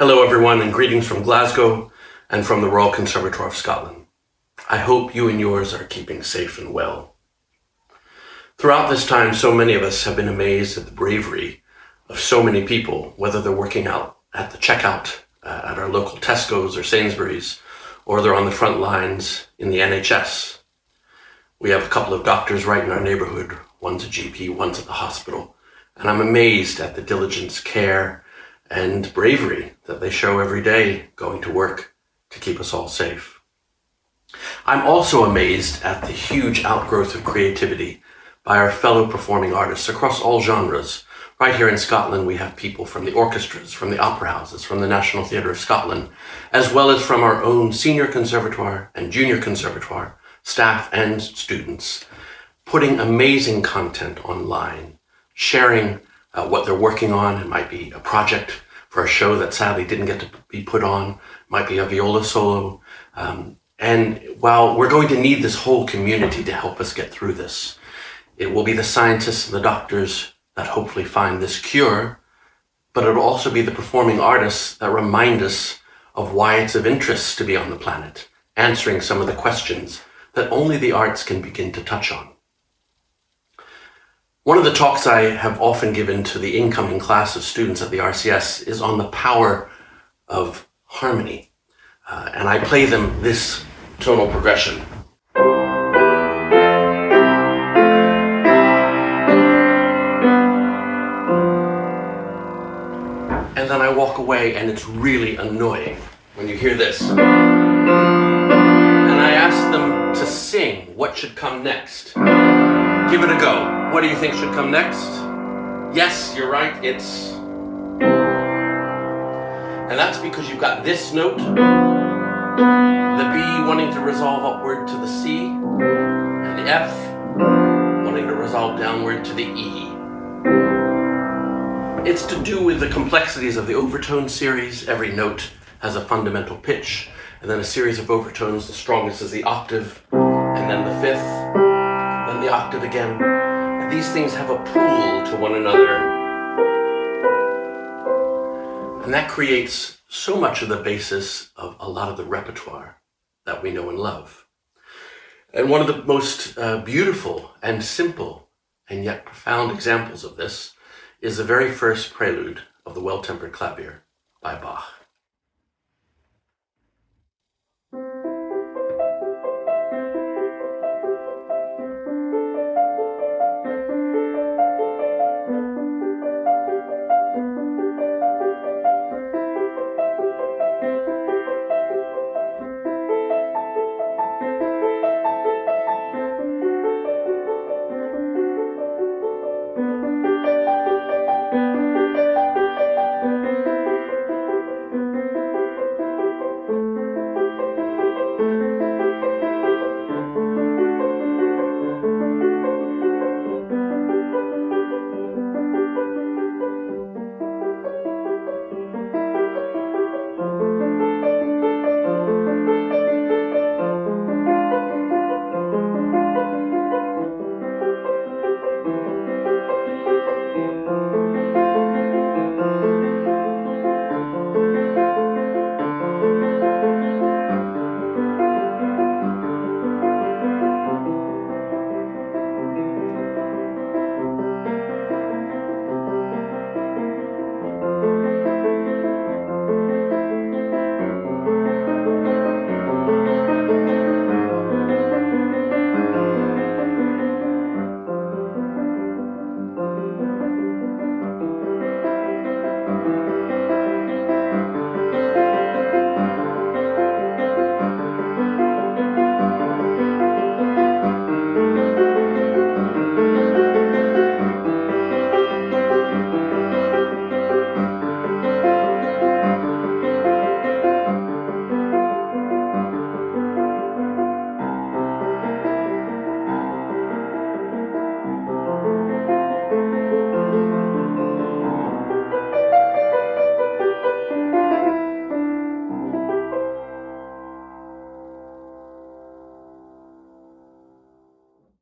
Hello everyone, and greetings from Glasgow and from the Royal Conservatoire of Scotland. I hope you and yours are keeping safe and well. Throughout this time, so many of us have been amazed at the bravery of so many people, whether they're working out at the checkout at our local Tesco's or Sainsbury's, or they're on the front lines in the NHS. We have a couple of doctors right in our neighborhood. One's a GP, one's at the hospital. And I'm amazed at the diligence, care, and bravery that they show every day going to work to keep us all safe. I'm also amazed at the huge outgrowth of creativity by our fellow performing artists across all genres. Right here in Scotland, we have people from the orchestras, from the opera houses, from the National Theatre of Scotland, as well as from our own senior conservatoire and junior conservatoire, staff and students, putting amazing content online, sharing what they're working on. It might be a project for a show that sadly didn't get to be put on, might be a viola solo. And while we're going to need this whole community to help us get through this, it will be the scientists and the doctors that hopefully find this cure, but it'll also be the performing artists that remind us of why it's of interest to be on the planet, answering some of the questions that only the arts can begin to touch on. One of the talks I have often given to the incoming class of students at the RCS is on the power of harmony. And I play them this tonal progression. And then I walk away and it's really annoying when you hear this. And I ask them to sing what should come next. Give it a go. What do you think should come next? Yes, you're right, it's... And that's because you've got this note, the B wanting to resolve upward to the C, and the F wanting to resolve downward to the E. It's to do with the complexities of the overtone series. Every note has a fundamental pitch, and then a series of overtones. The strongest is the octave, and then the fifth, then the octave again. And these things have a pull to one another. And that creates so much of the basis of a lot of the repertoire that we know and love. And one of the most beautiful and simple and yet profound examples of this is the very first prelude of the Well-Tempered Clavier by Bach.